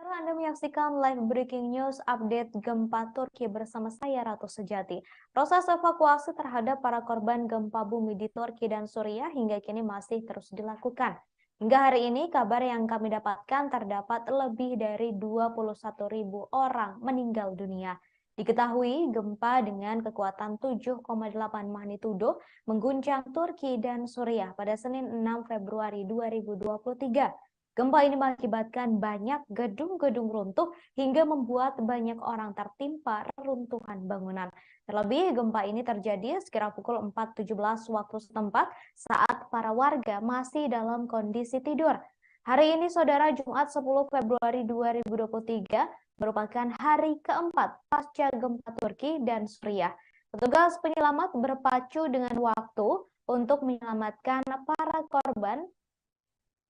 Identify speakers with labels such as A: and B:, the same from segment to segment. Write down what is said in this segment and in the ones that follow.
A: Anda menyaksikan live breaking news update gempa Turki bersama saya Ratu Sejati. Proses evakuasi terhadap para korban gempa bumi di Turki dan Suriah hingga kini masih terus dilakukan. Hingga hari ini kabar yang kami dapatkan terdapat lebih dari 21.000 orang meninggal dunia. Diketahui gempa dengan kekuatan 7,8 magnitudo mengguncang Turki dan Suriah pada Senin 6 Februari 2023. Gempa ini mengakibatkan banyak gedung-gedung runtuh hingga membuat banyak orang tertimpa reruntuhan bangunan. Terlebih gempa ini terjadi sekira pukul 4.17 waktu setempat saat para warga masih dalam kondisi tidur. Hari ini saudara, Jumat 10 Februari 2023 merupakan hari keempat pasca gempa Turki dan Suriah. Petugas penyelamat berpacu dengan waktu untuk menyelamatkan para korban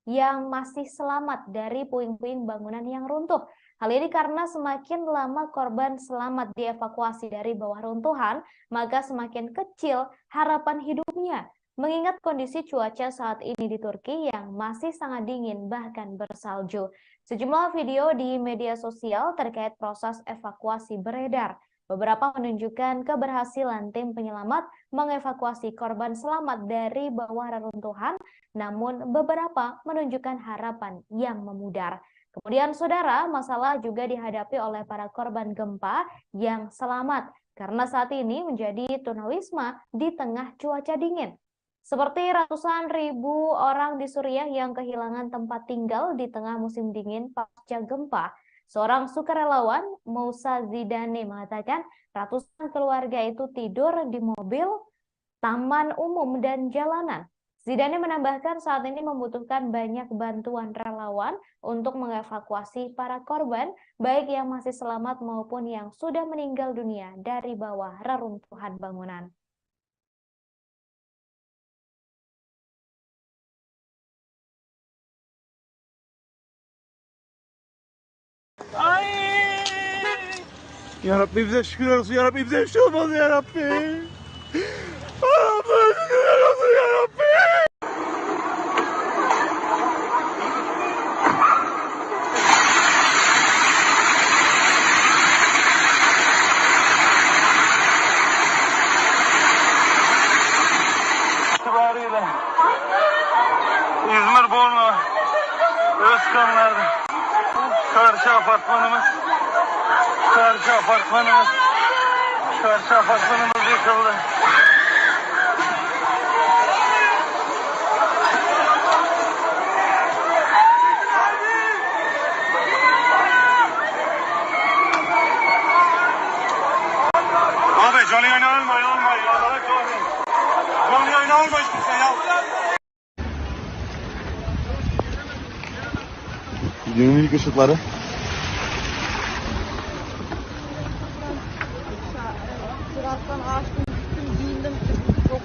A: yang masih selamat dari puing-puing bangunan yang runtuh. Hal ini karena semakin lama korban selamat dievakuasi dari bawah runtuhan, maka semakin kecil harapan hidupnya. Mengingat kondisi cuaca saat ini di Turki yang masih sangat dingin bahkan bersalju. Sejumlah video di media sosial terkait proses evakuasi beredar. Beberapa menunjukkan keberhasilan tim penyelamat mengevakuasi korban selamat dari bawah reruntuhan, namun beberapa menunjukkan harapan yang memudar. Kemudian saudara, masalah juga dihadapi oleh para korban gempa yang selamat karena saat ini menjadi tunawisma di tengah cuaca dingin. Seperti ratusan ribu orang di Suriah yang kehilangan tempat tinggal di tengah musim dingin pasca gempa. Seorang sukarelawan, Mousa Zidane, mengatakan ratusan keluarga itu tidur di mobil, taman umum, dan jalanan. Zidane menambahkan saat ini membutuhkan banyak bantuan relawan untuk mengevakuasi para korban, baik yang masih selamat maupun yang sudah meninggal dunia dari bawah reruntuhan bangunan.
B: Ay! Ya Rabbi bize şükürler olsun, ya Rabbi bize bir şey olmaz ya Rabbi. Allah'ım şükürler olsun ya Rabbi. İtibariyle İzmir Bornu Özkanlar'da karşı apartmanımız yıkıldı. Abi canlı yayın almayın ya. Canlı yayın almayın kimse ya.
C: Videonun ilk ışıkları.
D: Sırattan açtım, gittim, giyindim. Çok...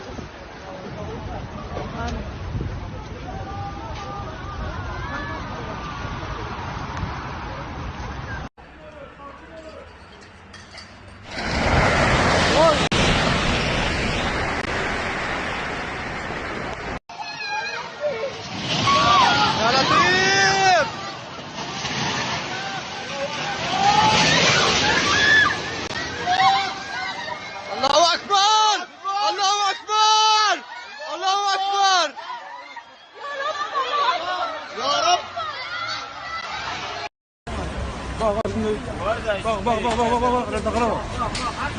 B: Allahu Ekber! Allahu Ekber! Allahu Ekber! Ya Rab! Bak şimdi. Bak. Reza kalama.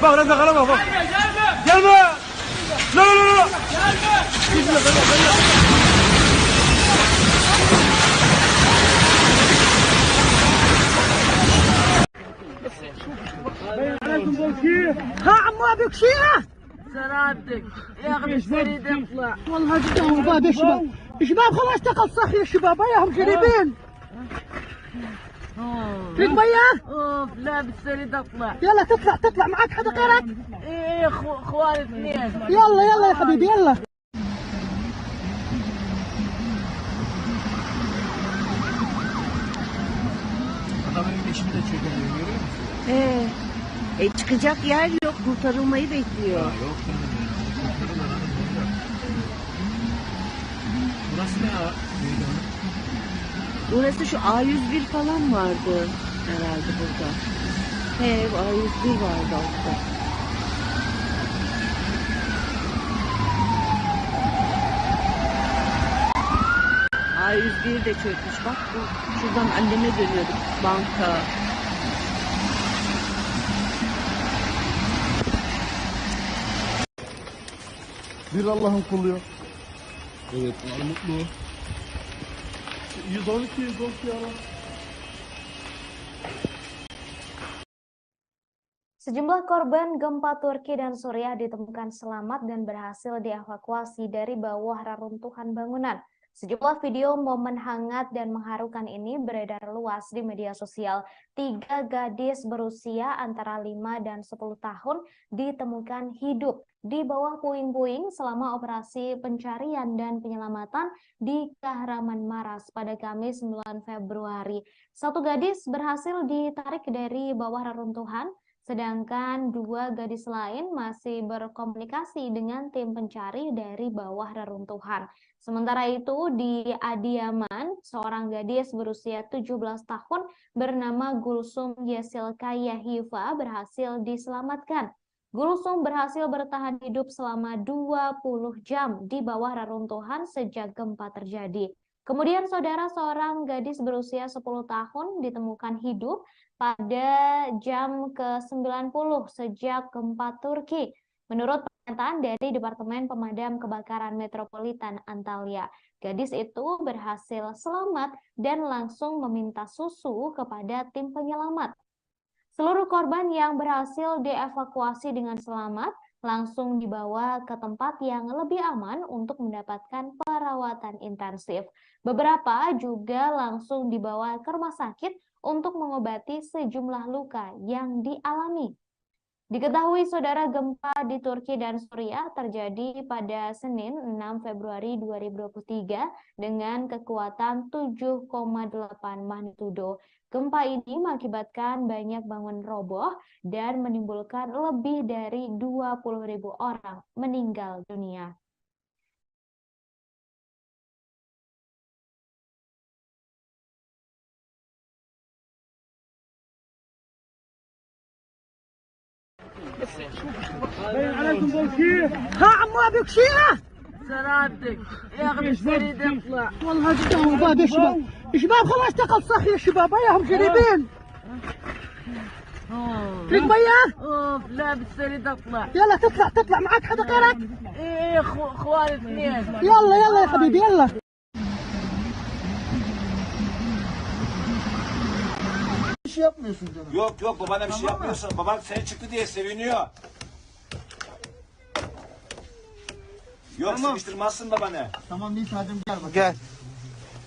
B: Bak Reza kalama bak. Gelme! La! Gelme!
D: ها عمو ابيك شيعة
E: سلامتك يا اخي اشتري تطلع
D: والله جدا وباب يا شباب شباب خلاص تقصخ يا شباب وياهم قريبين فيك مياه؟
E: اوف لا بتشتري تطلع
D: يلا تطلع معك حدا غيرك؟
E: ايه اخواني اثنين
D: يلا يا حبيبي يلا
B: Adamın eşimi de çökemiyor, görüyor musun?
E: çıkacak yer yok, kurtarılmayı bekliyor.
B: Yok Burası ne ya?
E: Burası şu A101 falan vardı. herhalde burada. He, bu A101 vardı altta. A101 de çökmüş bak. Şuradan anneme dönüyorduk. Banka.
C: Bir Allah'ın kulu yok. Evet, mutlu. 112 ara.
A: Sejumlah korban gempa Turki dan Suriah ditemukan selamat dan berhasil dievakuasi dari bawah reruntuhan bangunan. Sejumlah video momen hangat dan mengharukan ini beredar luas di media sosial. 3 gadis berusia antara 5 dan 10 tahun ditemukan hidup di bawah puing-puing selama operasi pencarian dan penyelamatan di Kahraman Maras pada Kamis 9 Februari. 1 gadis berhasil ditarik dari bawah reruntuhan, sedangkan 2 gadis lain masih berkomunikasi dengan tim pencari dari bawah reruntuhan. Sementara itu di Adiyaman, seorang gadis berusia 17 tahun bernama Gulsum Yesilkaya Hiva berhasil diselamatkan. Gulsum berhasil bertahan hidup selama 20 jam di bawah reruntuhan sejak gempa terjadi. Kemudian saudara, seorang gadis berusia 10 tahun ditemukan hidup pada jam ke-90 sejak gempa Turki. Menurut pernyataan dari Departemen Pemadam Kebakaran Metropolitan Antalya, gadis itu berhasil selamat dan langsung meminta susu kepada tim penyelamat. Seluruh korban yang berhasil dievakuasi dengan selamat langsung dibawa ke tempat yang lebih aman untuk mendapatkan perawatan intensif. Beberapa juga langsung dibawa ke rumah sakit untuk mengobati sejumlah luka yang dialami. Diketahui saudara, gempa di Turki dan Suriah terjadi pada Senin 6 Februari 2023 dengan kekuatan 7,8 magnitudo. Gempa ini mengakibatkan banyak bangunan roboh dan menimbulkan lebih dari 20.000 orang meninggal dunia.
D: باين عليكم بوكيه. ها عمو ابيك شيعه.
E: سلامتك يا اخي مش تريد اطلع.
D: والله جدعوا باب يا شباب. يا شباب خلاص اشتغل صح يا شباب، وياهم قريبين. تريد ميه؟
E: اوف لا مش تريد اطلع.
D: يلا تطلع معك حدا غيرك؟
E: ايه اخواني اثنين.
D: يلا يا حبيبي يلا. Bir şey yapmıyorsun canım.
F: Yok babana bir şey yapmıyorsun. Baban sen çıktı diye seviniyor. Yok sıkıştırmazsın babanı.
C: Tamam Nisa'cığım gel bak. Gel.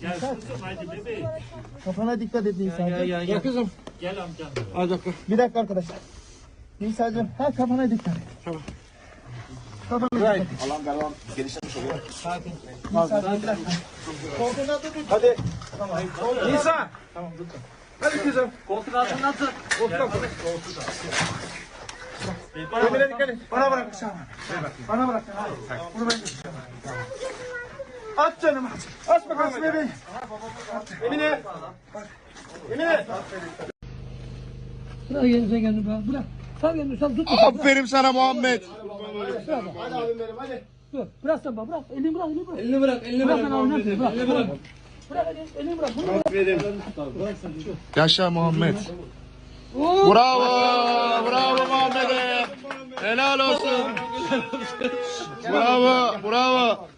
C: Gel kızım hadi bebeğim. Kafana dikkat et Nisa'cığım. Gel kızım. Gel amcam. Hadi bakalım. Bir dakika arkadaşlar. Nisa'cığım kafana dikkat et. Tamam. Kafana dikkat et.
F: Allah'ım galiba genişlemiş oluyor.
C: Sakin. Nisa'cığım bir dakika. Koltuğun altına tut. Hadi. Tamam. Nisa. Tamam dur. Hadi kızım.
F: Koltuk altından tut.
C: Koltuk. Emine dikkat et. Bana bırak aşağı. Bana bırak. Bunu ben götüreceğim. Aç canım aç. Aç bakalım bebeğim. Emine. Emine.
D: Bırak yerinize gelin be. Bırak. Sal kendini sal tut.
C: Aferin sana Muhammed.
D: Hadi abim benim hadi. Dur. Bırak sen bak bırak. Elini bırak. Elini bırak. Bırak sen abi ne yapıyorsun? Bırak. Bırak elini bırak.
C: Yaşa Muhammed. Bravo. Bravo Muhammed'e. Helal olsun. Bravo.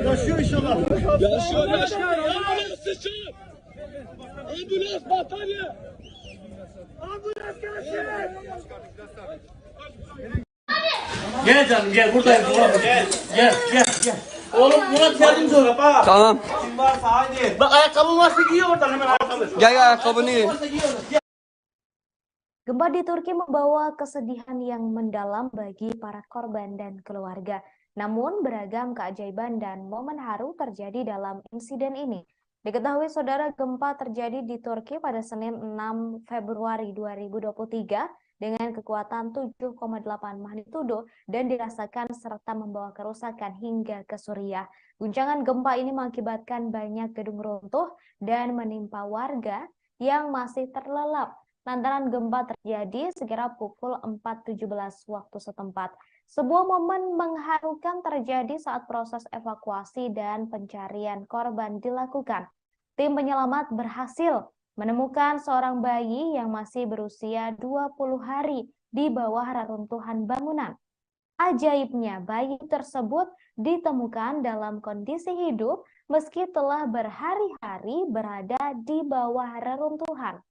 C: Yaşıyor inşallah. Yaşıyor. Ambulans sıçıyor. Ambulans batarya. Ambulans gelsin.
G: Gel canım gel buradayım Murat. Gel. Oğlum Murat yardımcı ol.
F: Tamam. Kim varsa hadi.
G: Bak ayakkabın varsa giy oradan hemen ayakkabı.
F: Gel ayakkabını giy.
A: Gempa di Turki membawa kesedihan yang mendalam bagi para korban dan keluarga. Namun beragam keajaiban dan momen haru terjadi dalam insiden ini. Diketahui saudara, gempa terjadi di Turki pada Senin 6 Februari 2023 dengan kekuatan 7,8 magnitudo dan dirasakan serta membawa kerusakan hingga ke Suriah. Guncangan gempa ini mengakibatkan banyak gedung runtuh dan menimpa warga yang masih terlelap lantaran gempa terjadi sekira pukul 4.17 waktu setempat. Sebuah momen mengharukan terjadi saat proses evakuasi dan pencarian korban dilakukan. Tim penyelamat berhasil menemukan seorang bayi yang masih berusia 20 hari di bawah reruntuhan bangunan. Ajaibnya, bayi tersebut ditemukan dalam kondisi hidup meski telah berhari-hari berada di bawah reruntuhan.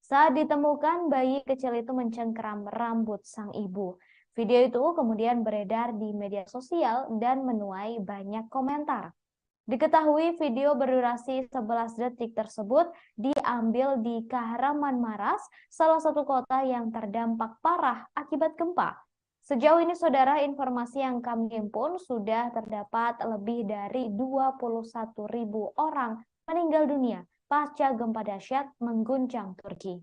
A: Saat ditemukan, bayi kecil itu mencengkeram rambut sang ibu. Video itu kemudian beredar di media sosial dan menuai banyak komentar. Diketahui video berdurasi 11 detik tersebut diambil di Kahramanmaras, salah satu kota yang terdampak parah akibat gempa. Sejauh ini, saudara, informasi yang kami himpun sudah terdapat lebih dari 21.000 orang meninggal dunia pasca gempa dahsyat mengguncang Turki.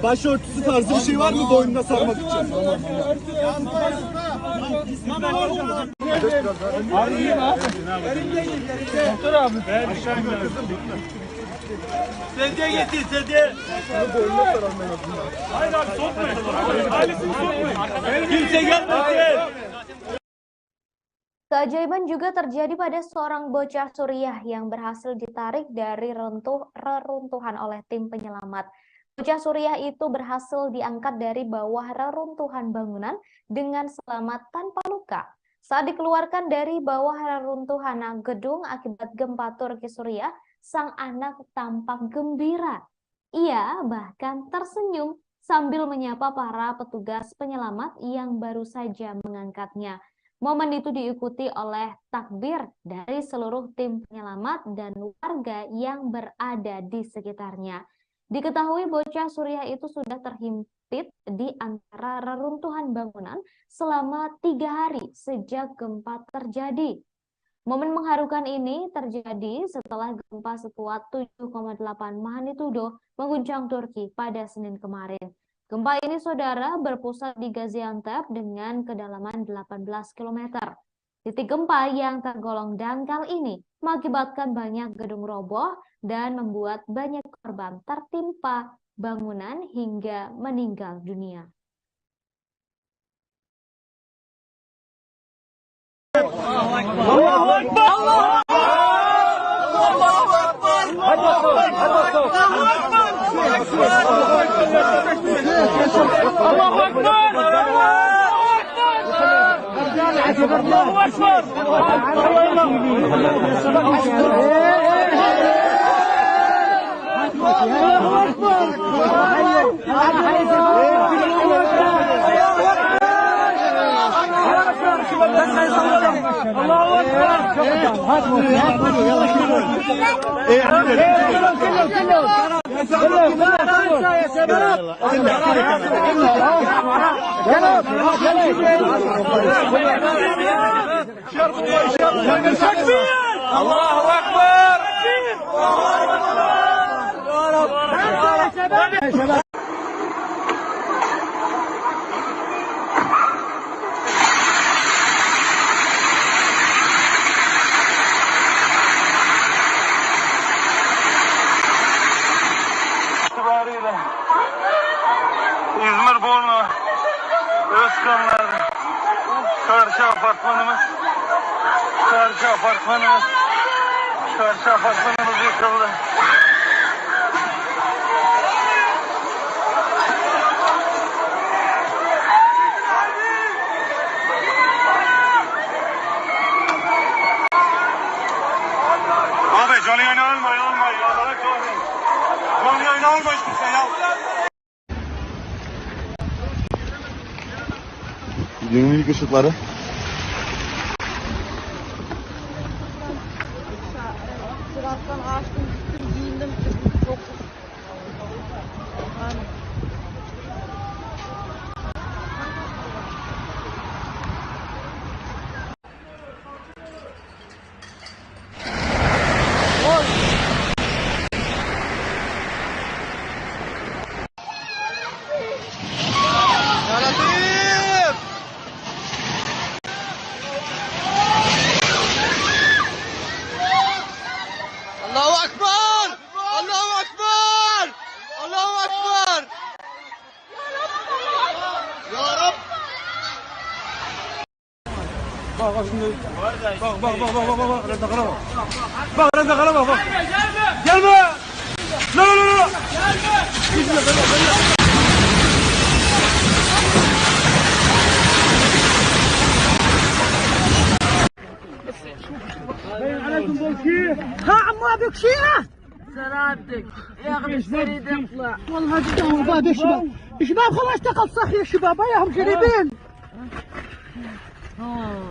C: Başörtüsü tarzı bir şey var mı boynuna sarmak için?
G: Sedye getir, sedye.
B: Hayır abi sokmayın. Ailesini sokmayın.
G: Kimse gelmesin.
A: Keajaiban juga terjadi pada seorang bocah Suriah yang berhasil ditarik dari reruntuhan oleh tim penyelamat. Bocah Suriah itu berhasil diangkat dari bawah reruntuhan bangunan dengan selamat tanpa luka. Saat dikeluarkan dari bawah reruntuhan gedung akibat gempa Turki Suriah, sang anak tampak gembira. Ia bahkan tersenyum sambil menyapa para petugas penyelamat yang baru saja mengangkatnya. Momen itu diikuti oleh takbir dari seluruh tim penyelamat dan warga yang berada di sekitarnya. Diketahui bocah Suriah itu sudah terhimpit di antara reruntuhan bangunan selama 3 hari sejak gempa terjadi. Momen mengharukan ini terjadi setelah gempa sekuat 7,8 magnitudo mengguncang Turki pada Senin kemarin. Gempa ini, saudara, berpusat di Gaziantep dengan kedalaman 18 km. Titik gempa yang tergolong dangkal ini mengakibatkan banyak gedung roboh dan membuat banyak korban tertimpa bangunan hingga meninggal dunia.
G: Allahu Akbar.
B: İzmir Bornu Özkanlar karşı apartmanımız yıkıldı. Abi canlı yayını alma. Yollara koymayın. Canlı yayını alma hiç kimse ya.
C: Videonun ilk ışıkları.
E: Sırattan açtım, gittim, giyindim. Çok...
C: Bak Rezakala bak. Gelme. La la la. باين عليكم بوكيه.
E: ها عمو بكشيها سلامتك يا اخي السريد يطلع والله جدا وباب يا شباب شباب خلاص اشتغل صح يا شباب هياهم قريبين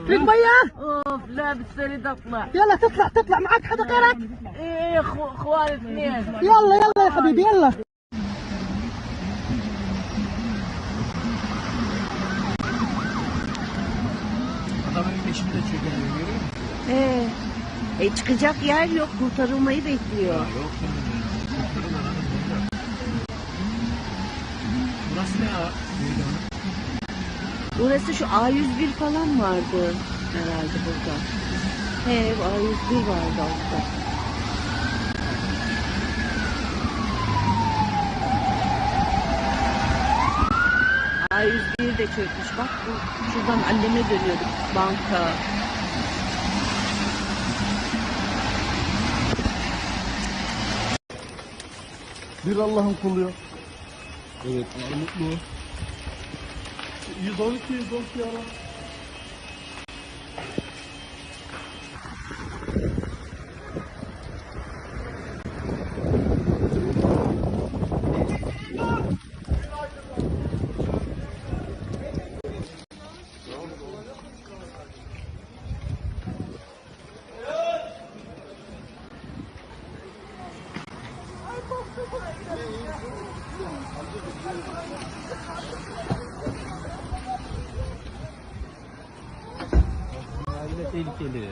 E: فيك مياه؟ اوف لا بالسريد اطلع يلا تطلع معك حدا غيرك؟ ايه اخواني اثنين يلا يا حبيبي يلا
C: Adamın peşini de çekiyor.
E: Çıkacak yer yok kurtarılmayı bekliyor.
C: Burası ne ya?
E: Burası şu A101 falan vardı herhalde burada. A101 vardı altta. A101 de çökmüş bak şuradan anneme dönüyorduk banka.
C: Bir Allah'ın kulu ya. Evet, mutlu. 112 ara. Tehlikeli.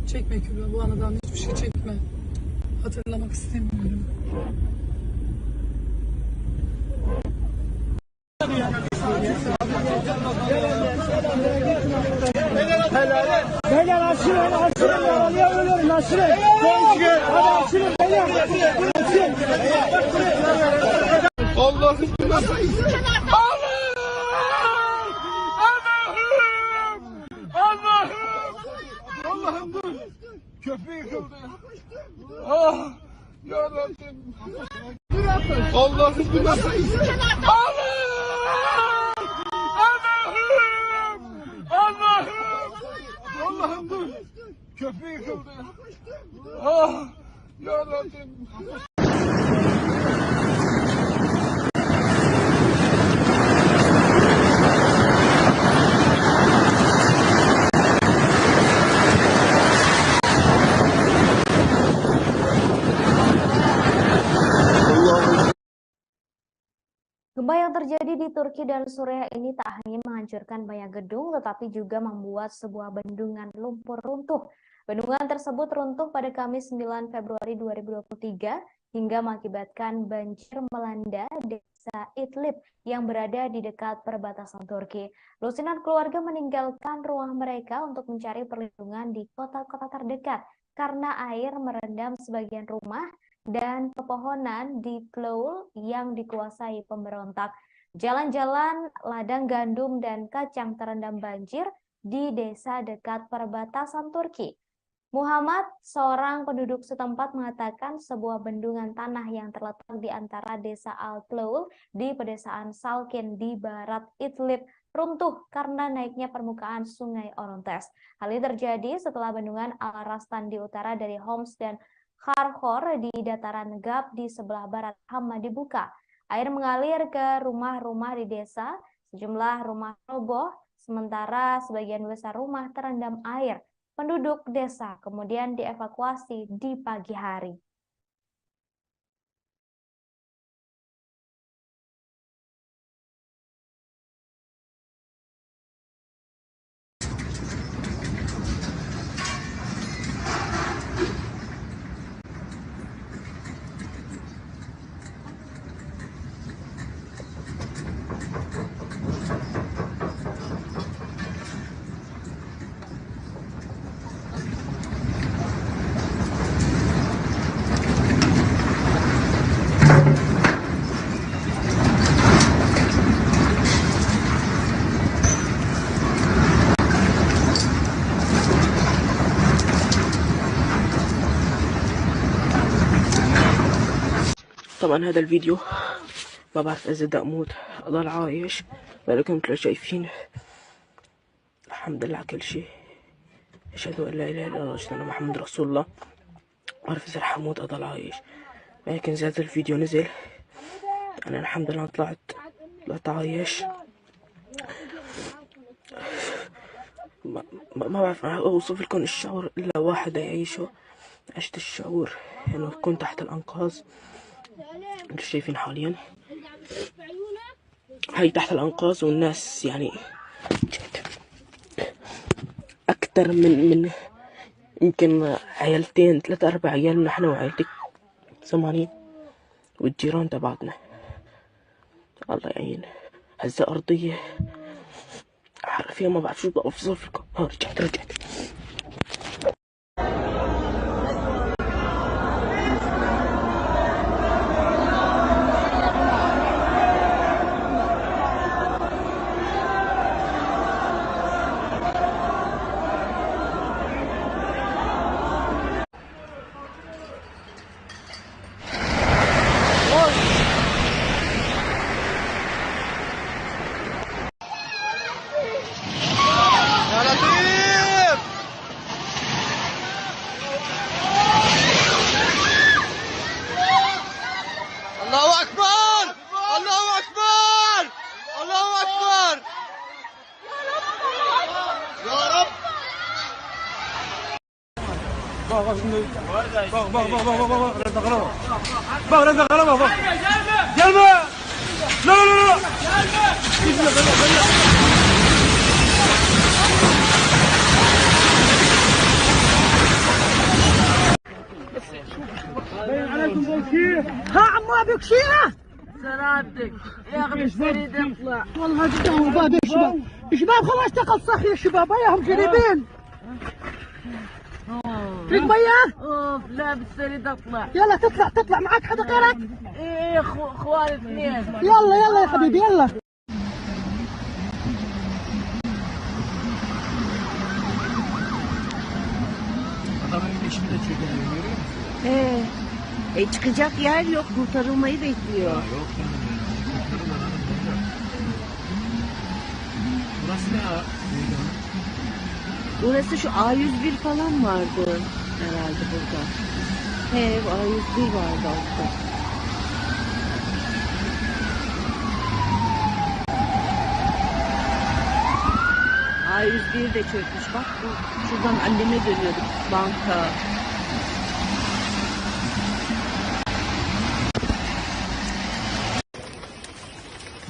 H: Çekme Kübra, bu anadan hiçbir şey çekme. Hatırlamak istemiyorum. Beyler açılın, yaralıya ölüyorum, açılın. Hadi açılın beyler.
C: Allah'ım bu nasıl iş? Allah'ım dur. Köprü yıkıldı. Ah ya Rabbim. Allah'ım bu nasıl iş? Allah'ım dur. Köprü yıkıldı. Ah ya Rabbim.
A: Gempa yang terjadi di Turki dan Suriah ini tak hanya menghancurkan banyak gedung, tetapi juga membuat sebuah bendungan lumpur runtuh. Bendungan tersebut runtuh pada Kamis 9 Februari 2023 hingga mengakibatkan banjir melanda desa Idlib yang berada di dekat perbatasan Turki. Lusinan keluarga meninggalkan rumah mereka untuk mencari perlindungan di kota-kota terdekat karena air merendam sebagian rumah dan pepohonan di Ploul yang dikuasai pemberontak. Jalan-jalan, ladang gandum, dan kacang terendam banjir di desa dekat perbatasan Turki. Muhammad, seorang penduduk setempat, mengatakan sebuah bendungan tanah yang terletak di antara desa Al-Ploul di pedesaan Salkin di barat Idlib runtuh karena naiknya permukaan sungai Orontes. Hal ini terjadi setelah bendungan Al-Rastan di utara dari Homs dan Kharkhor di dataran Gap di sebelah barat Hama dibuka. Air mengalir ke rumah-rumah di desa, Sejumlah rumah roboh, sementara sebagian besar rumah terendam air. Penduduk desa kemudian dievakuasi di pagi hari.
E: طبعا هذا الفيديو ما بعرف اذا بدي اموت اضل عايش، لكم مثل شايفين الحمد لله على كل شيء. اشهد ان لا اله الا الله واشهد ان محمد رسول الله. ما بعرف اذا رح اموت اضل عايش، لكن زي هذا الفيديو نزل انا الحمد لله طلعت عايش. ما بعرف اوصف لكم الشعور الا واحد يعيشه. عشت الشعور انه كنت تحت الانقاض. انتوا شايفين حاليا هاي تحت الانقاض، والناس يعني اكتر من يمكن عيالتين 3-4 عيال، نحن وعيلتي 80 والجيران تبعتنا. الله يعين. هزة ارضية حرفيا ما بعرف شو بدي اوصف لكم. رجعت
C: الله أكبر الله أكبر الله أكبر يا رب. بقى رزق غلبة بقى جلبة. لا لا لا باين عليكم بوشيه.
E: ها عمو بكشينا سلامتك يا اخي اشتري تطلع. والله قدام الباب يا شباب. يا شباب خلاص تقصخ يا شباب، وياهم قريبين. تريد مياه؟ اوف لا بتشتري تطلع. يلا تطلع معك حدا غيرك؟ ايه اخواني اثنين. يلا يا حبيبي يلا. Çıkacak yer yok, kurtarılmayı bekliyor.
G: Burası ne ya?
E: Burası şu A101 falan vardı herhalde burada. He, A101 vardı altta. A101 de çökmüş bak. Şuradan anneme dönüyorduk, banka.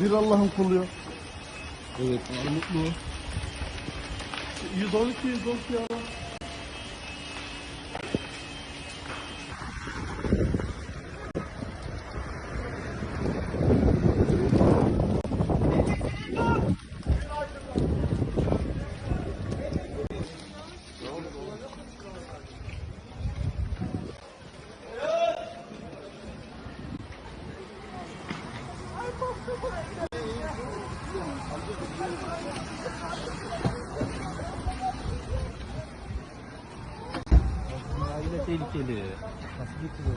C: Bir Allah'ın kulu. Evet, mutlu. 112 ya.
G: Tehlikeli. Nasıl getiriyor?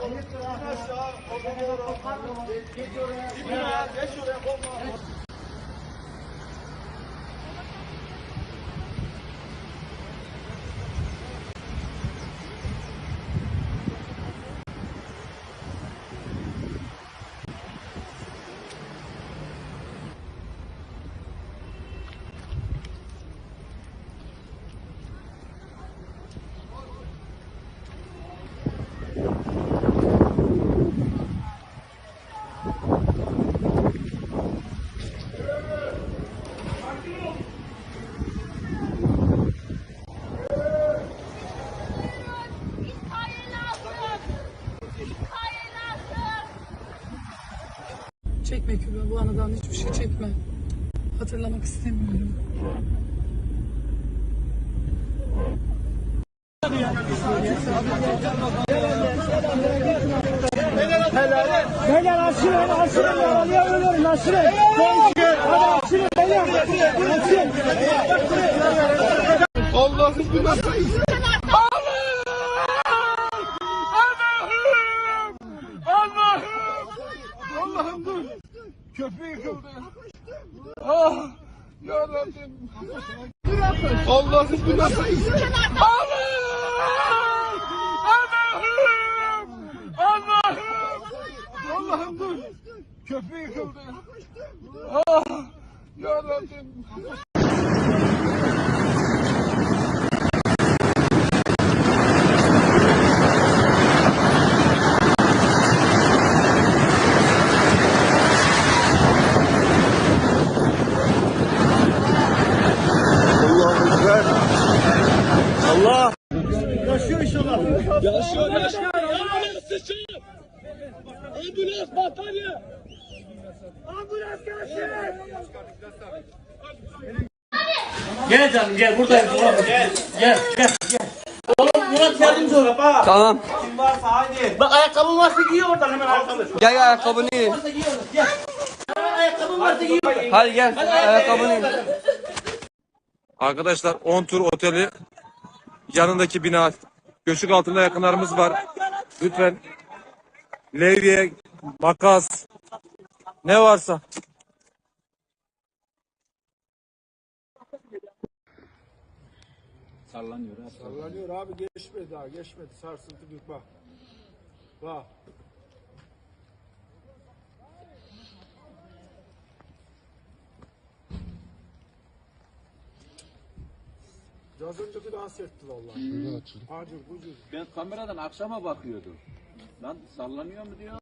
H: Mekul, bu anadan hiçbir şey çekme. Hatırlamak istemiyorum.
D: Beyler aşırı yaralayabilirim aşırı. Aşırı beyler. Aşırı.
C: Allah'ım bu nasıl iş? Allah'ım dur. Köprü yıkıldı. Ah yarabbim. Allah'ım bu nasıl iş? Allah'ım dur. Köprü yıkıldı. Ah yarabbim.
B: Allah.
D: Yaşıyor inşallah. Yaşıyor. Ambulans batarya. Ambulans gelsin.
G: Gel canım gel buradayım Murat. Gel. Oğlum Murat yardımcı ol.
F: Tamam.
G: Kim varsa haydi. Bak ayakkabın varsa giy oradan hemen ayakkabı.
F: Gel ayakkabını giy.
G: Varsa giy oradan gel. Hemen ayakkabın varsa giy oradan.
F: Hadi gel ayakkabını giy.
B: Arkadaşlar 10 tur oteli yanındaki bina göçük altında yakınlarımız var. Lütfen levye, makas ne varsa.
C: Sallanıyor abi, geçmedi daha, geçmedi. Sarsıntı büyük, bak. Bak. Az önceki daha sertti vallahi. Acır, bucur.
F: Ben kameradan akşama bakıyordum. Lan sallanıyor mu diyor.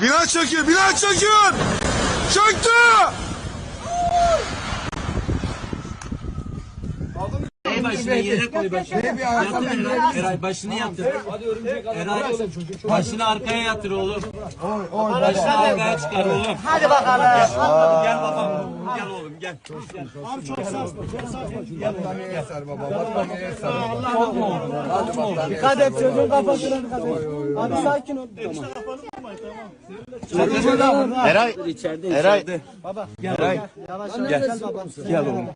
B: Bina çöküyor, bina çöküyor. Çöktü.
G: Başını yere koy başını. Yatır Eray başını yatır. Eray başını arkaya yatır oğlum. Başını arkaya çıkar oğlum. Hadi bakalım. Gel babam. Gel oğlum gel.
C: Abi çok sarsma, çok sarsma.
F: Gel baba. Hadi bakalım.
D: Dikkat et çocuğun kafasına dikkat et. Hadi sakin ol. Tamam.
F: Eray. Eray.
D: Baba.
F: Eray.
D: Yavaş
F: Gel.
D: gel babam.
F: Gel oğlum.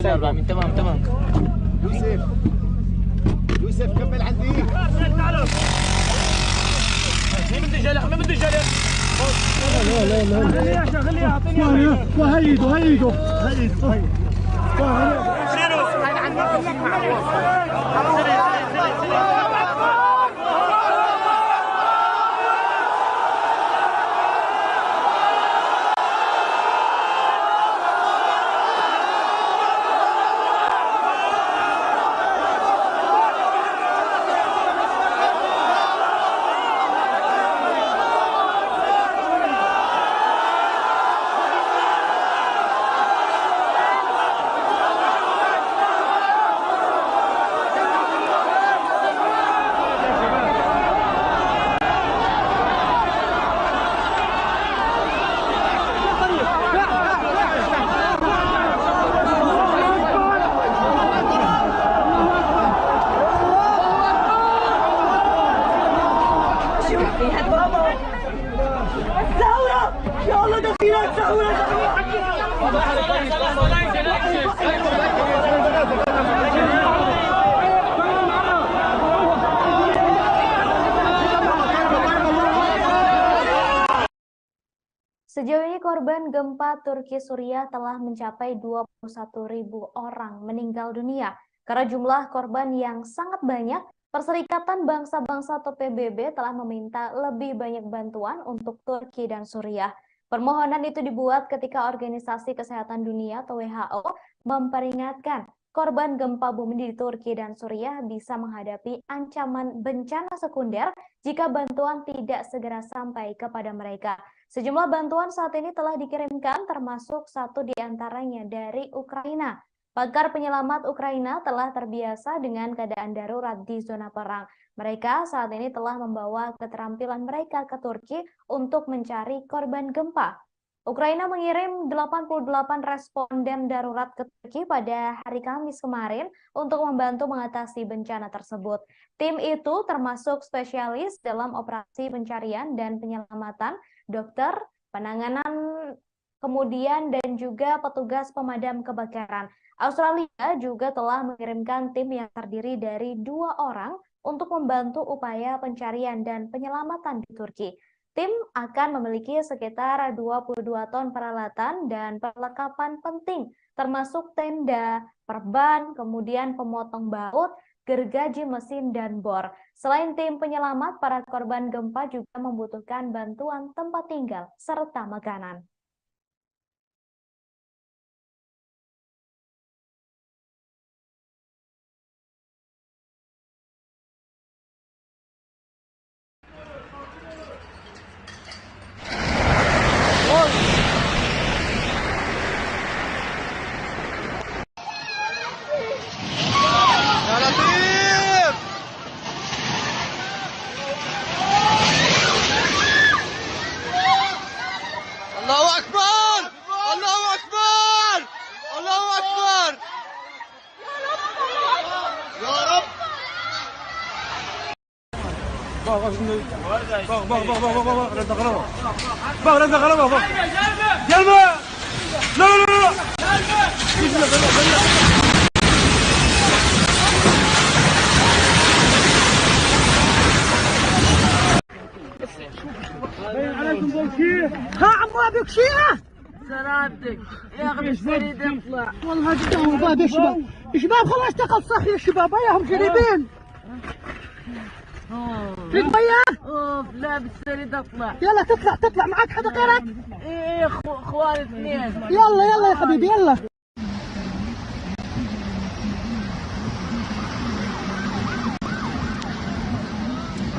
G: Tamam.
C: يوسف كمل عندي.
G: مين بده يجلح؟
D: خليه اعطيني هيدو
A: korban gempa Turki Suriah telah mencapai 21.000 orang meninggal dunia. Karena jumlah korban yang sangat banyak, Perserikatan Bangsa-Bangsa atau PBB telah meminta lebih banyak bantuan untuk Turki dan Suriah. Permohonan itu dibuat ketika Organisasi Kesehatan Dunia atau WHO memperingatkan korban gempa bumi di Turki dan Suriah bisa menghadapi ancaman bencana sekunder jika bantuan tidak segera sampai kepada mereka. Sejumlah bantuan saat ini telah dikirimkan, termasuk satu diantaranya dari Ukraina. Pakar penyelamat Ukraina telah terbiasa dengan keadaan darurat di zona perang. Mereka saat ini telah membawa keterampilan mereka ke Turki untuk mencari korban gempa. Ukraina mengirim 88 responden darurat ke Turki pada hari Kamis kemarin untuk membantu mengatasi bencana tersebut. Tim itu termasuk spesialis dalam operasi pencarian dan penyelamatan, dokter, penanganan, kemudian dan juga petugas pemadam kebakaran. Australia juga telah mengirimkan tim yang terdiri dari 2 orang untuk membantu upaya pencarian dan penyelamatan di Turki. Tim akan memiliki sekitar 22 ton peralatan dan perlengkapan penting, termasuk tenda, perban, kemudian pemotong baut, gergaji mesin, dan bor. Selain tim penyelamat, para korban gempa juga membutuhkan bantuan tempat tinggal serta makanan.
C: Allahu Akbar! Allahu Akbar! Allahu Akbar! Ya Rab! Bak şimdi. Bak. Renda kalama. Bak renda kalama bak. Gelme! La.
D: عليكم بوكيه ها عمو ابيك شيعه سلامتك يا اخي مش بريد يطلع والله جدا وباب يا شباب يا شباب خلاص تقصخ يا شباب وياهم قريبين في المية اوف لا بالسريد اطلع يلا تطلع معك حدا غيرك ايه اخواني اثنين يلا يا حبيبي يلا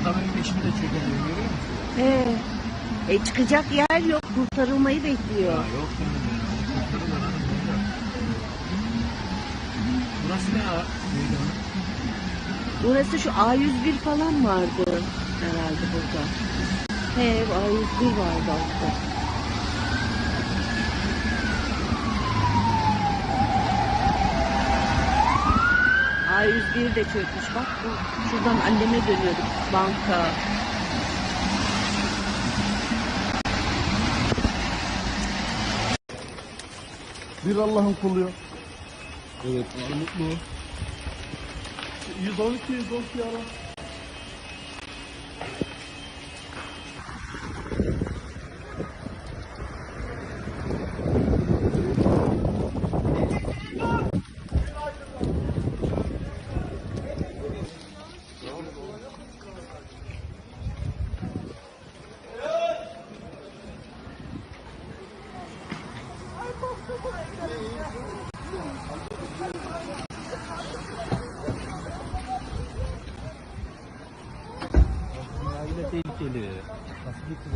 G: Adamın peşimi de çekiyor, görüyor musun?
I: Çıkacak yer yok, kurtarılmayı bekliyor.
G: Yok. Burası ne ya?
I: Burası şu A101 falan vardı herhalde burada. He, A101 vardı altta. A101 de çökmüş. Bak bu şuradan anneme dönüyorduk. Banka.
C: Bir Allah'ın kulu.
G: Evet, mutlu.
C: 112 ara.
G: Yine tehlikeli. Nasıl gitti?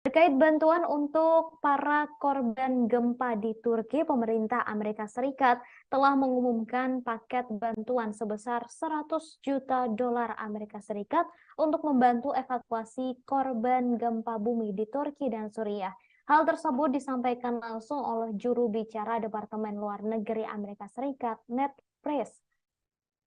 A: Terkait bantuan untuk para korban gempa di Turki, pemerintah Amerika Serikat telah mengumumkan paket bantuan sebesar 100 juta dolar Amerika Serikat untuk membantu evakuasi korban gempa bumi di Turki dan Suriah. Hal tersebut disampaikan langsung oleh juru bicara Departemen Luar Negeri Amerika Serikat, Ned Price.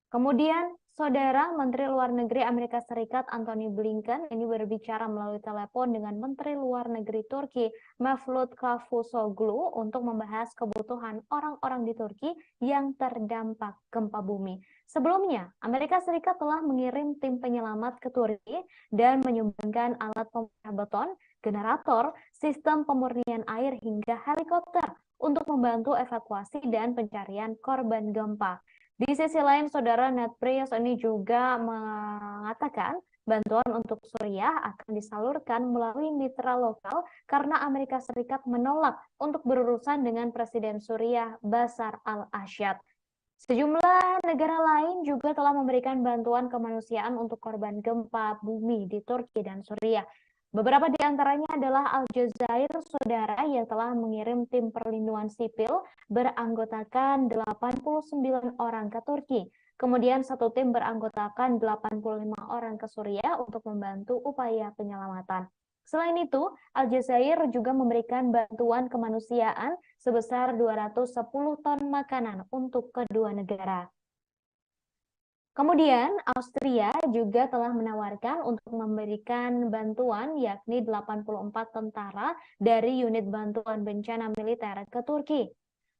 A: Kemudian, Saudara Menteri Luar Negeri Amerika Serikat Antony Blinken ini berbicara melalui telepon dengan Menteri Luar Negeri Turki Mevlut Cavusoglu untuk membahas kebutuhan orang-orang di Turki yang terdampak gempa bumi. Sebelumnya, Amerika Serikat telah mengirim tim penyelamat ke Turki dan menyumbangkan alat pemecah beton, generator, sistem pemurnian air hingga helikopter untuk membantu evakuasi dan pencarian korban gempa. Di sisi lain, Saudara Ned Price ini juga mengatakan bantuan untuk Suriah akan disalurkan melalui mitra lokal karena Amerika Serikat menolak untuk berurusan dengan Presiden Suriah Bashar al-Assad. Sejumlah negara lain juga telah memberikan bantuan kemanusiaan untuk korban gempa bumi di Turki dan Suriah. Beberapa di antaranya adalah Aljazair, Saudara, yang telah mengirim tim perlindungan sipil beranggotakan 89 orang ke Turki. Kemudian satu tim beranggotakan 85 orang ke Suriah untuk membantu upaya penyelamatan. Selain itu, Aljazair juga memberikan bantuan kemanusiaan sebesar 210 ton makanan untuk kedua negara. Kemudian, Austria juga telah menawarkan untuk memberikan bantuan yakni 84 tentara dari unit bantuan bencana militer ke Turki.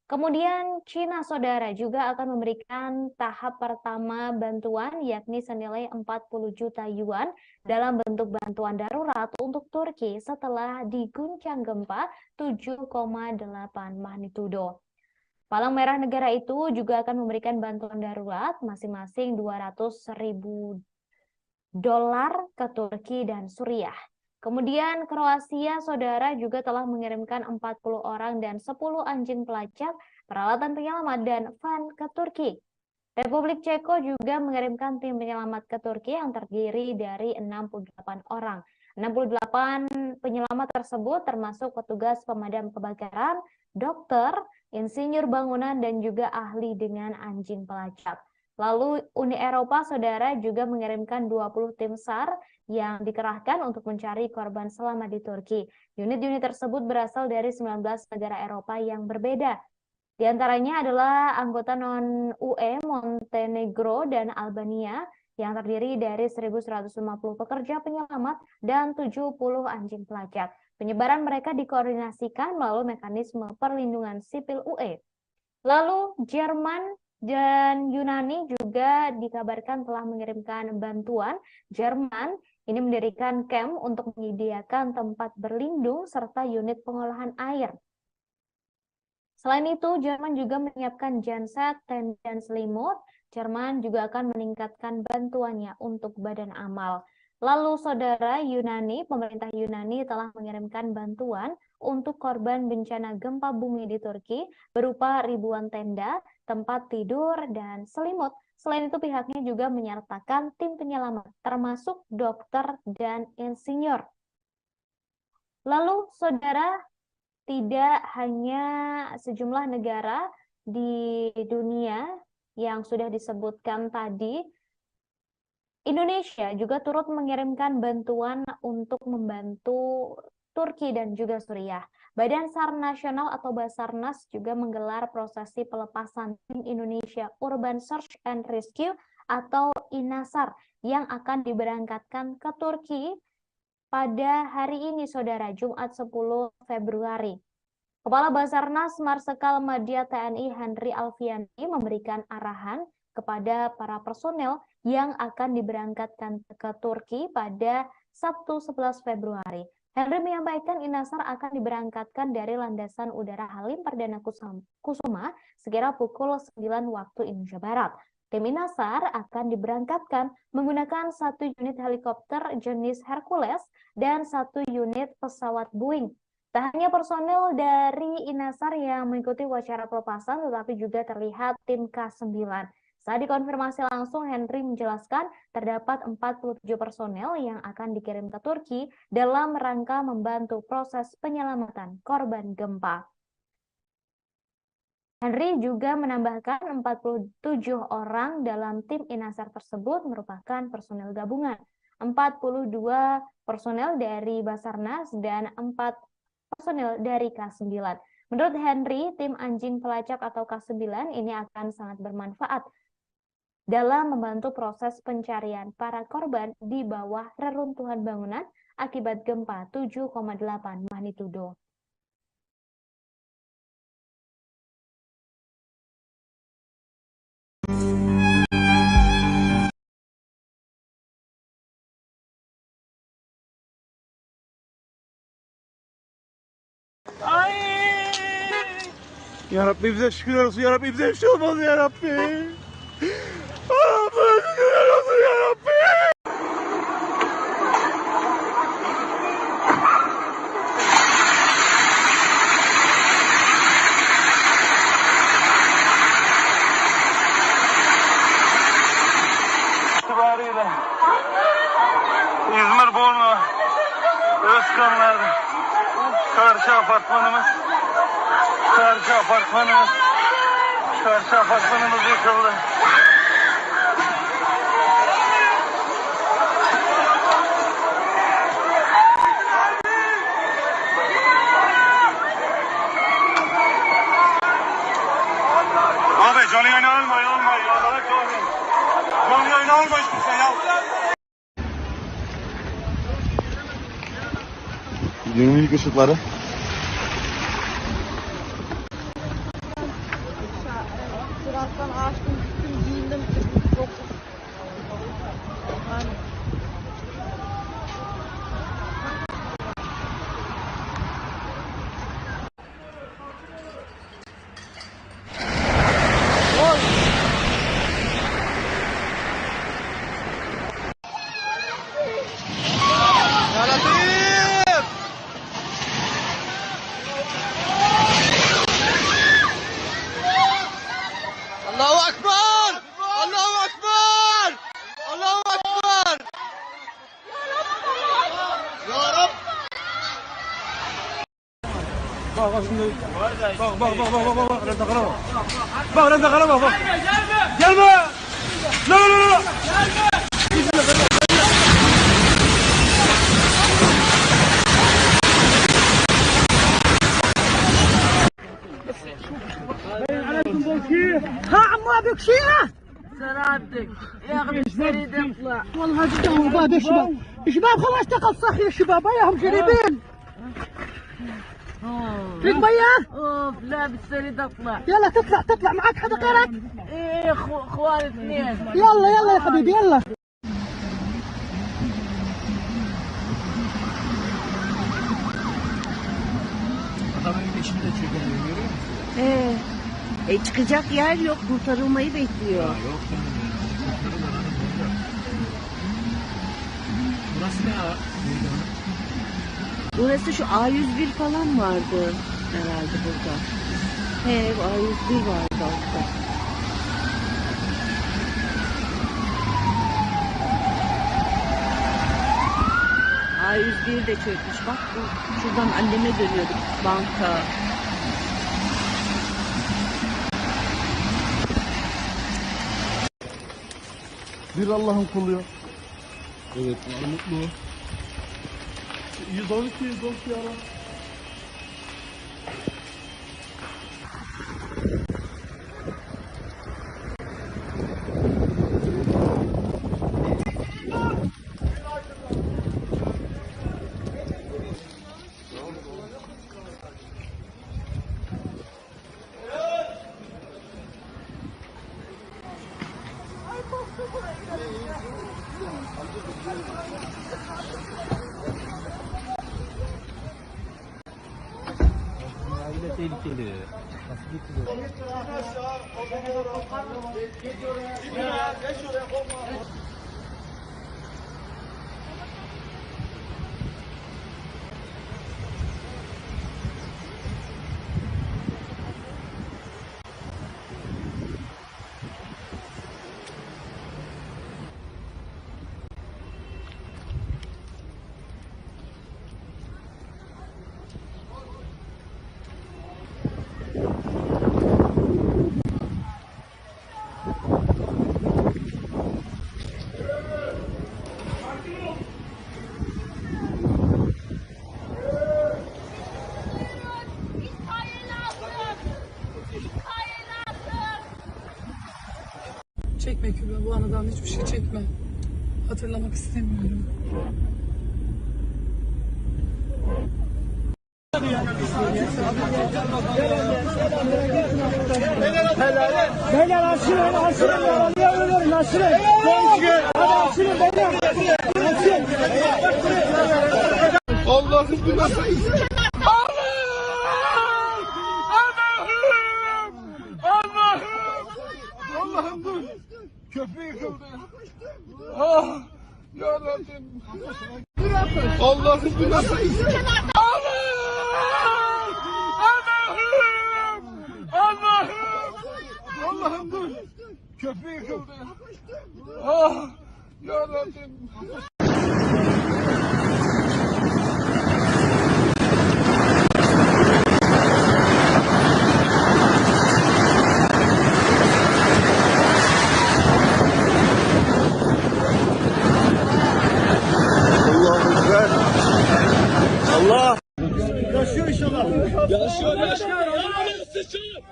A: Kemudian, Cina, Saudara, juga akan memberikan tahap pertama bantuan yakni senilai 40 juta yuan dalam bentuk bantuan darurat untuk Turki setelah diguncang gempa 7,8 magnitudo. Palang Merah negara itu juga akan memberikan bantuan darurat masing-masing 200.000 dolar ke Turki dan Suriah. Kemudian Kroasia, Saudara, juga telah mengirimkan 40 orang dan 10 anjing pelacak, peralatan penyelamat, dan van ke Turki. Republik Ceko juga mengirimkan tim penyelamat ke Turki yang terdiri dari 68 orang. 68 penyelamat tersebut termasuk petugas pemadam kebakaran, dokter, insinyur bangunan, dan juga ahli dengan anjing pelacak. Lalu Uni Eropa, Saudara, juga mengirimkan 20 tim SAR yang dikerahkan untuk mencari korban selamat di Turki. Unit-unit tersebut berasal dari 19 negara Eropa yang berbeda. Di antaranya adalah anggota non-UE Montenegro dan Albania yang terdiri dari 1.150 pekerja penyelamat dan 70 anjing pelacak. Penyebaran mereka dikoordinasikan melalui mekanisme perlindungan sipil UE. Lalu Jerman dan Yunani juga dikabarkan telah mengirimkan bantuan. Jerman ini mendirikan camp untuk menyediakan tempat berlindung serta unit pengolahan air. Selain itu, Jerman juga menyiapkan genset, tenda, dan selimut. Jerman juga akan meningkatkan bantuannya untuk badan amal. Lalu, Saudara, Yunani, pemerintah Yunani telah mengirimkan bantuan untuk korban bencana gempa bumi di Turki berupa ribuan tenda, tempat tidur, dan selimut. Selain itu, pihaknya juga menyertakan tim penyelamat, termasuk dokter dan insinyur. Lalu, Saudara, tidak hanya sejumlah negara di dunia yang sudah disebutkan tadi, Indonesia juga turut mengirimkan bantuan untuk membantu Turki dan juga Suriah. Badan SAR Nasional atau Basarnas juga menggelar prosesi pelepasan tim Indonesia Urban Search and Rescue atau INASAR yang akan diberangkatkan ke Turki pada hari ini, Saudara, Jumat 10 Februari. Kepala Basarnas Marsikal Madya TNI Henry Alfiandi memberikan arahan kepada para personel yang akan diberangkatkan ke Turki pada Sabtu 11 Februari. Henry menyampaikan INASAR akan diberangkatkan dari Landasan Udara Halim Perdana Kusuma sekira pukul 9 waktu Indonesia Barat. Tim INASAR akan diberangkatkan menggunakan 1 unit helikopter jenis Hercules dan 1 unit pesawat Boeing. Tak hanya personel dari INASAR yang mengikuti upacara pelepasan, tetapi juga terlihat tim K9. Saat dikonfirmasi langsung, Henry menjelaskan terdapat 47 personel yang akan dikirim ke Turki dalam rangka membantu proses penyelamatan korban gempa. Henry juga menambahkan 47 orang dalam tim INASAR tersebut merupakan personel gabungan, 42 personel dari Basarnas dan 4 personel dari K9. Menurut Henry, tim anjing pelacak atau K9 ini akan sangat bermanfaat dalam membantu proses pencarian para korban di bawah reruntuhan bangunan akibat gempa 7,8 magnitudo.
C: Ya Rabbi bize şükürler olsun, ya Rabbi bize bir şey olmaz ya Rabbi. Allah'ım şükürler olsun ya Rabbi.
B: İtibariyle İzmir Bornu Özkanlar'da karşı apartmanımız yıkıldı. Abi canlı yayın almayın. Allah'a koymayın. Canlı yayın alma hiçbir şey ya.
C: 20'lik ışıkları.
I: Sırattan açtım, gittim, giyindim. Çok...
C: Allahu Ekber! Allahu Ekber! Allahu Ekber! Ya Rab! Bak şimdi. Bak. Renda kara bak. Bak renda kara bak. Gelme! La!
D: ها عمو ابيك شيعة سلامتك يا اخي تريد يطلع والله جدا شباب يا شباب خلاص تقصخ يا شباب وياهم شريبين فيك مياه؟ اوف لا بتريد اطلع يلا تطلع معك حدا غيرك؟ ايه اخواني اثنين يلا يا حبيبي يلا
G: Adamın içini de çekiyor, görüyor musun?
I: Çıkacak yer yok, kurtarılmayı bekliyor.
G: Yok canım ya. Burası ne ya?
I: Burası şu A101 falan vardı herhalde burada. A101 vardı altta. A101 de çökmüş. Bak şuradan anneme dönüyorduk. Banka.
C: Bir Allah'ın kulu.
G: Evet, mutlu.
C: 112 ara.
G: Tehlikeli.
H: çekme Kübra. Bu anadan hiçbir şey çekme. Hatırlamak istemiyorum.
D: Beyler açılın, açılın. Arabaya ölüyorum, açılın. Hadi açılın beyler. Açılın.
C: Allah'ım bu nasıl iş? Allah'ım dur. Köprü yıkıldı. Ah! Ya Rabbim. Allah'ım bu nasıl iş? Allah'ım dur. Köprü yıkıldı. Ah! Ya Rabbim.
B: Allah.
D: Yaşıyor inşallah.
B: Yaşıyor. Ambulans sıçıyor.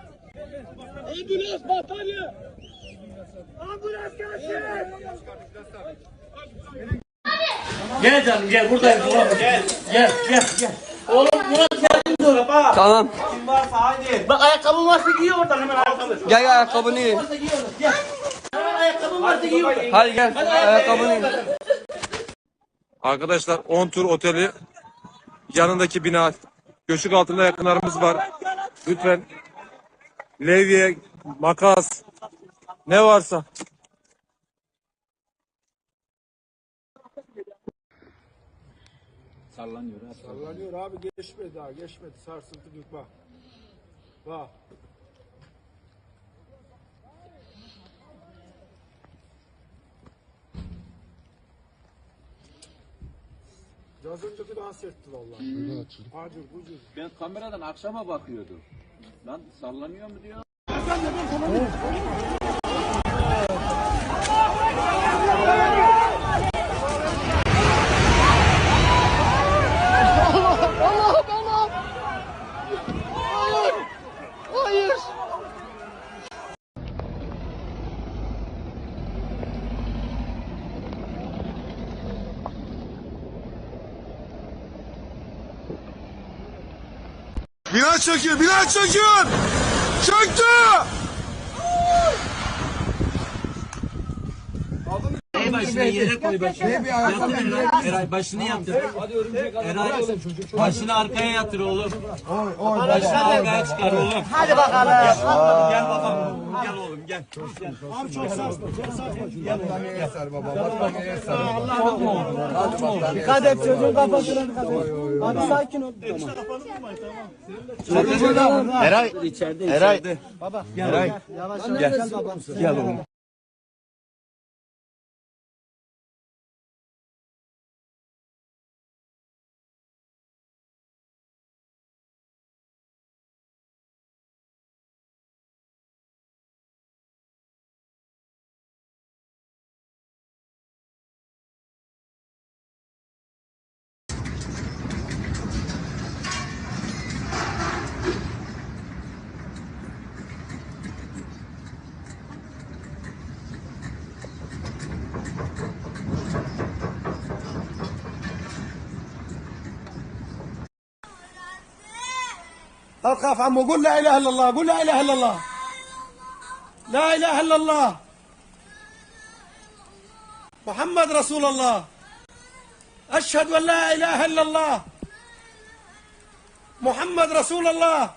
B: Ambulans batarya.
D: Ambulans gelsin.
G: Gel canım gel buradayım oğlum gel. Gel. Oğlum Murat geldin dur.
F: Tamam.
G: Kim varsa hadi. Bak ayakkabın varsa giy oradan hemen ayakkabı.
F: Gel ayakkabını giy.
G: Varsa giy oradan gel. Hemen ayakkabın varsa giy oradan.
F: Hadi gel. Ayakkabını giy.
J: Arkadaşlar 10 tur oteli yanındaki bina göçük altında yakınlarımız var. Lütfen levye, makas ne varsa.
C: Sallanıyor abi, geçmedi daha, geçmedi. Sarsıntı büyük, bak. Bak. Az önceki daha sertti vallahi. Acır, bucur.
G: Ben kameradan akşama bakıyordum. Lan sallanıyor mu diyor.
B: Bina çöküyor. Çöktü.
G: Başını yere koy başını. Yatır Eray başını yatır. Eray başını arkaya yatır oğlum. Başını arkaya çıkar oğlum.
D: Hadi bakalım.
G: Gel bakalım. Gel oğlum gel.
D: Abi çok sarsın. Çok sarsın.
C: Gel baba.
D: Dikkat et, çocuğun kafasına dikkat et. Hadi sakin ol. Tamam.
F: Eray.
G: İçeride.
D: Baba.
F: Eray.
D: Yavaş gel baba.
F: Gel oğlum.
C: لا تخاف عمو، قول لا اله الا الله، قول لا اله الا الله. لا اله الا الله. محمد رسول الله. اشهد ان لا اله الا الله. محمد رسول الله.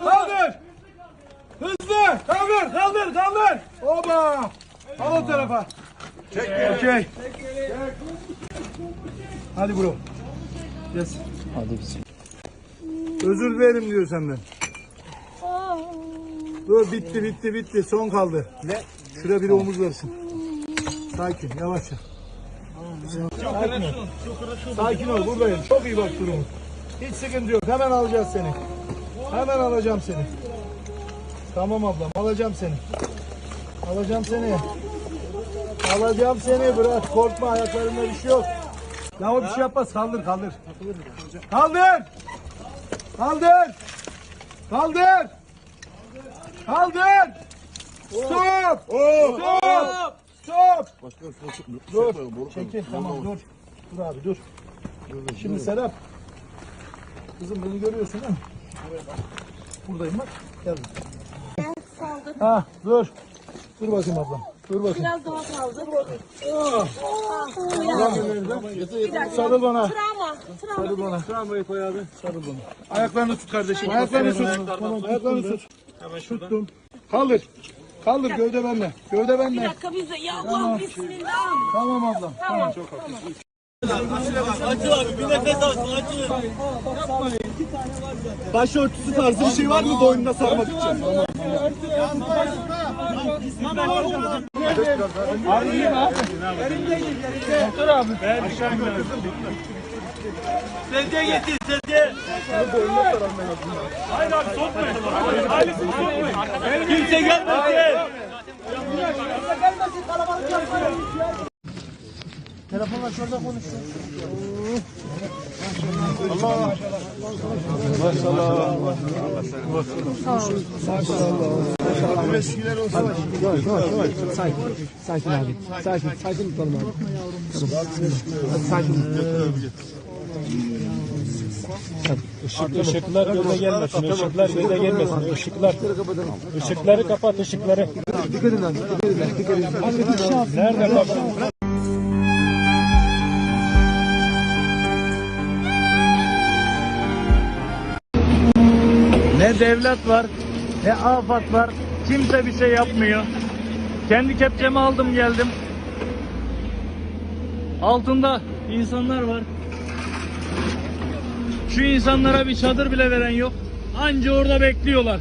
C: Kaldır! Hızlı! Kaldır! Oba! Al o tarafa. Çek. Okey. Hadi bro. Yes. Hadi bizim. Özür dilerim diyor senden. Dur bitti. Son kaldı. Ne? Şuraya bir omuz versin. Sakin, yavaşça. Sakin ol, buradayım. Çok iyi bak durumu. Hiç sıkıntı yok. Hemen alacağız seni. Hemen alacağım seni. Tamam ablam, alacağım seni. Alacağım seni, bırak. Korkma, ayaklarında bir şey yok. Ya o bir şey yapmaz. Kaldır. Stop! Dur. Çekil, tamam dur. Dur abi, dur. Şimdi Serap. Kızım beni görüyorsun ha? Buradayım bak. Gel. Ha, dur. Dur bakayım ablam.
D: Biraz daha kaldı.
C: Sarıl bana.
D: Travma.
C: Sarıl bana. Travmayı koy abi. Sarıl bana. Ayaklarını tut kardeşim. Ayaklarını tut. Tuttum. Kaldır gövde benimle.
D: Bir dakika bize. Ya Allah bismillah.
C: Tamam ablam. Tamam. Çok
G: Acı abi bir nefes alsın acı.
C: Başörtüsü tarzı bir şey var mı boynuna sarmak için? Dur abi.
G: Sedye getir sedye.
B: Hayır abi sokmayın. Ailesini sokmayın.
G: Kimse gelmesin.
C: Telefonla şurada konuşsun. Sakin abi. Sakin tutalım abi. Sakin.
K: Işıklar göze gelmesin. Işıkları kapat ışıkları.
C: Dikkat edin abi.
K: Nerede bak? Ne devlet var, ne afat var. Kimse bir şey yapmıyor. Kendi kepçemi aldım geldim. Altında insanlar var. Şu insanlara bir çadır bile veren yok. Anca orada bekliyorlar.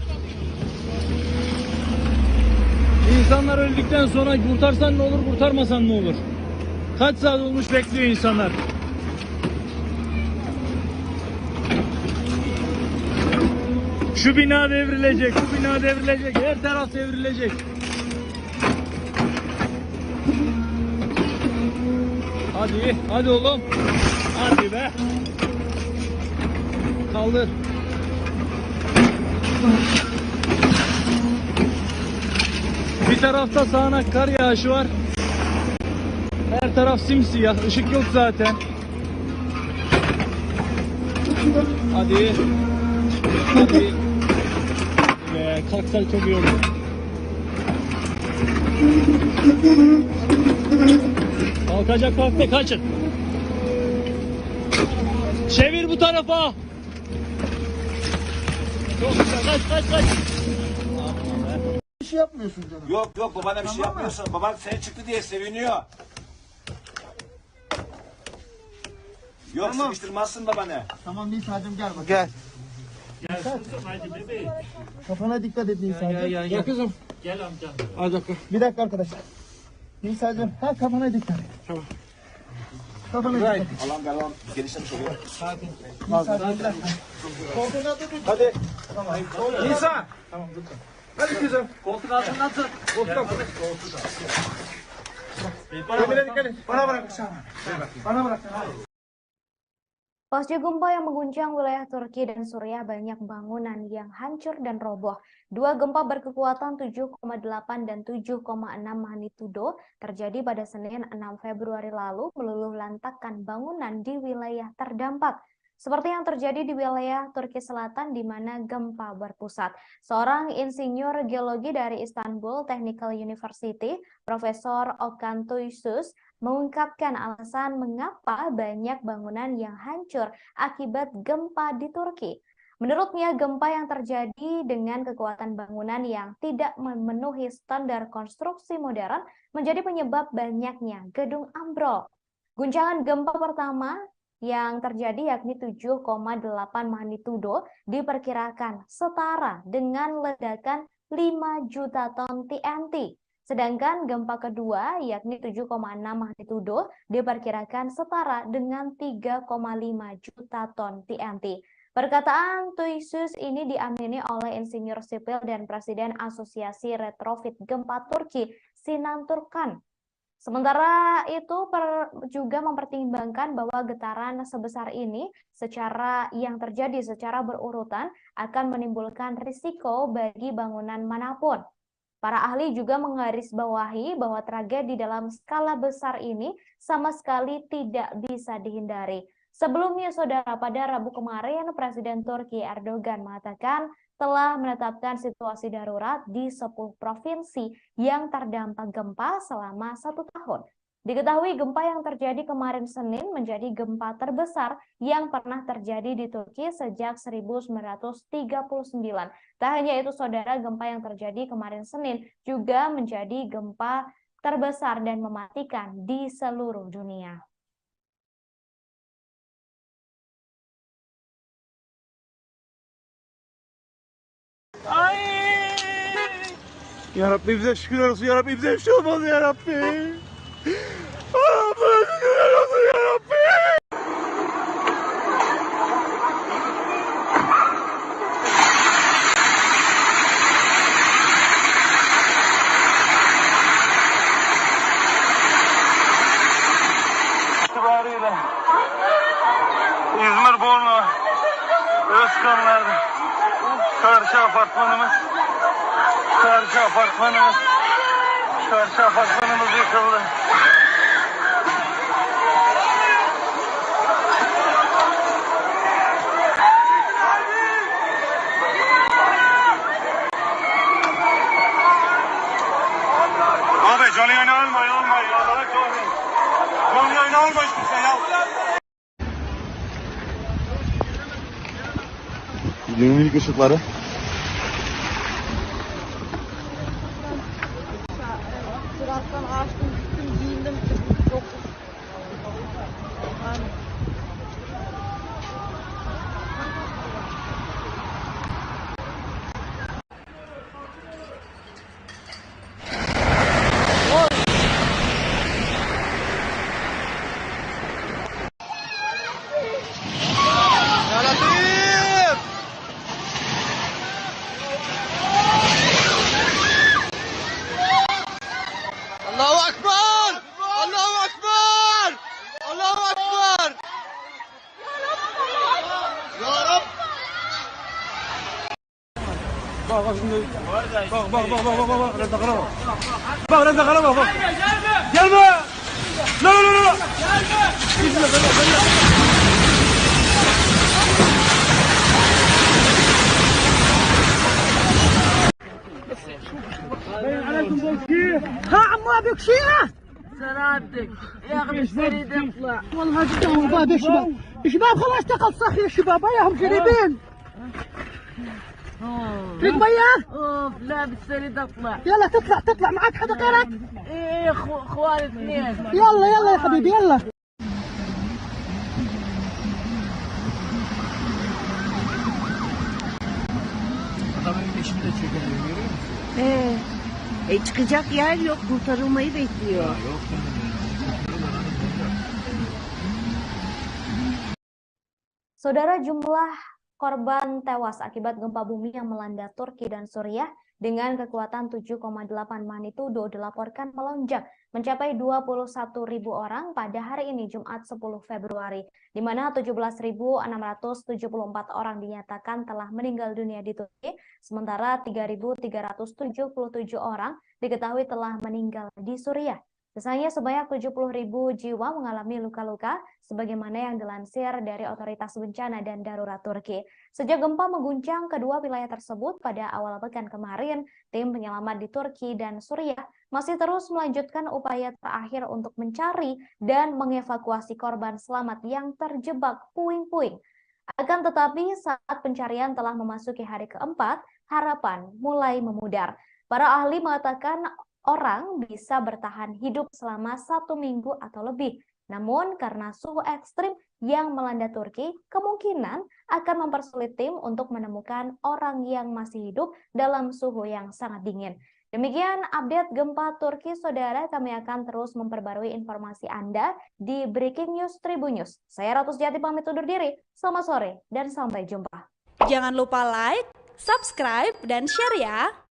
K: İnsanlar öldükten sonra kurtarsan ne olur, kurtarmasan ne olur? Kaç saat olmuş bekliyor insanlar. Şu bina devrilecek, her taraf devrilecek. Hadi oğlum. Hadi be. Kaldır. Bir tarafta sağanak kar yağışı var. Her taraf simsiyah, ışık yok zaten. Hadi. Kalksak çok iyi olur. Kalkacak kalktı, kaçın. Çevir bu tarafa. Çok güzel, kaç.
C: Bir şey yapmıyorsun canım.
F: Yok babana bir şey yapmıyorsun. Baban sen çıktı diye seviniyor. Yok sıkıştırmazsın babanı.
C: Tamam Nisa'cığım gel bak. Gel. Kafana dikkat et Nisa'cığım. Gel kızım.
K: Gel amcam.
C: Hadi dakika. Bir dakika arkadaşlar. Nisa'cığım kafana dikkat et. Tamam. Kafana dikkat et.
F: Allah'ım galiba genişlemiş oluyor.
C: Sakin. Nisa'cığım bir dakika. Koltuğuna tut. Hadi. Tamam. Nisa. Tamam dur. Hadi kızım.
G: Koltuk altından tut.
C: Emine dikkat et. Bana bırak sana. Bana bırak sana.
A: Pasca gempa yang mengguncang wilayah Turki dan Suriah, banyak bangunan yang hancur dan roboh. Dua gempa berkekuatan 7,8 dan 7,6 magnitudo terjadi pada Senin 6 Februari lalu meluluh lantakkan bangunan di wilayah terdampak. seperti yang terjadi di wilayah Turki Selatan di mana gempa berpusat. Seorang insinyur geologi dari Istanbul Technical University, Profesor Okan Tuysus, mengungkapkan alasan mengapa banyak bangunan yang hancur akibat gempa di Turki. Menurutnya, gempa yang terjadi dengan kekuatan bangunan yang tidak memenuhi standar konstruksi modern menjadi penyebab banyaknya gedung ambrol. Guncangan gempa pertama yang terjadi yakni 7,8 magnitudo diperkirakan setara dengan ledakan 5 juta ton TNT. Sedangkan gempa kedua yakni 7,6 magnitudo diperkirakan setara dengan 3,5 juta ton TNT. Perkataan Tuysus ini diamini oleh insinyur sipil dan Presiden Asosiasi Retrofit Gempa Turki, Sinan Turkan. Sementara itu juga mempertimbangkan bahwa getaran sebesar ini yang terjadi secara berurutan akan menimbulkan risiko bagi bangunan manapun. Para ahli juga menggarisbawahi bahwa tragedi dalam skala besar ini sama sekali tidak bisa dihindari. Sebelumnya, saudara, pada Rabu kemarin, Presiden Turki Erdogan mengatakan telah menetapkan situasi darurat di 10 provinsi yang terdampak gempa selama 1 tahun. Diketahui gempa yang terjadi kemarin Senin menjadi gempa terbesar yang pernah terjadi di Turki sejak 1939. Tak hanya itu, saudara, gempa yang terjadi kemarin Senin juga menjadi gempa terbesar dan mematikan di seluruh dunia.
C: Ya Rabbi bize şükürler olsun, ya Rabbi bize bir şey olmaz ya Rabbi. Allah'ım şükürler olsun ya Rabbi.
B: İtibariyle İzmir Bornu Özkanlar'da karşı apartmanımız yıkıldı. Abi canlı yayını alma. Allah'a kahretsin. Canlı yayını alma hiçbir şey ya.
C: 20'lik ışıkları.
I: Sırattan açtım, gittim, giyindim. Çok...
C: Allahu Ekber! Allahu Ekber! Allahu Ekber! Ya Rab! Bak şimdi. Bak. Reza kalama. Bak Reza kalama bak. Gelme! La. Gelme!
D: ها عمو ابيك شيء سرادك يا اخي تريد يطلع والله جدا شباب يا شباب خلاص تقصخ يا شباب ياهم قريبين تريد ميه؟ اوف لا بس تريد اطلع يلا تطلع معك حدا غيرك؟ ايه اخواني اثنين يلا يا حبيبي يلا
G: Adamın peşimi de çekiyor, görüyor musun?
I: Çıkacak yer yok, kurtarılmayı bekliyor.
A: Saudara, jumlah korban tewas akibat gempa bumi yang melanda Turki dan Suriah dengan kekuatan 7,8 magnitudo dilaporkan melonjak mencapai 21.000 orang pada hari ini Jumat 10 Februari, di mana 17.674 orang dinyatakan telah meninggal dunia di Turki, sementara 3.377 orang diketahui telah meninggal di Suriah. Misalnya sebanyak 70.000 jiwa mengalami luka-luka, sebagaimana yang dilansir dari Otoritas Bencana dan Darurat Turki. Sejak gempa mengguncang kedua wilayah tersebut pada awal pekan kemarin, tim penyelamat di Turki dan Suriah masih terus melanjutkan upaya terakhir untuk mencari dan mengevakuasi korban selamat yang terjebak puing-puing. Akan tetapi saat pencarian telah memasuki hari keempat, harapan mulai memudar. Para ahli mengatakan orang bisa bertahan hidup selama 1 minggu atau lebih. Namun karena suhu ekstrim yang melanda Turki, kemungkinan akan mempersulit tim untuk menemukan orang yang masih hidup dalam suhu yang sangat dingin. Demikian update gempa Turki, saudara. Kami akan terus memperbarui informasi Anda di Breaking News Tribun News. Saya Ratu Sejati pamit undur diri. Selamat sore dan sampai jumpa.
L: Jangan lupa like, subscribe, dan share ya.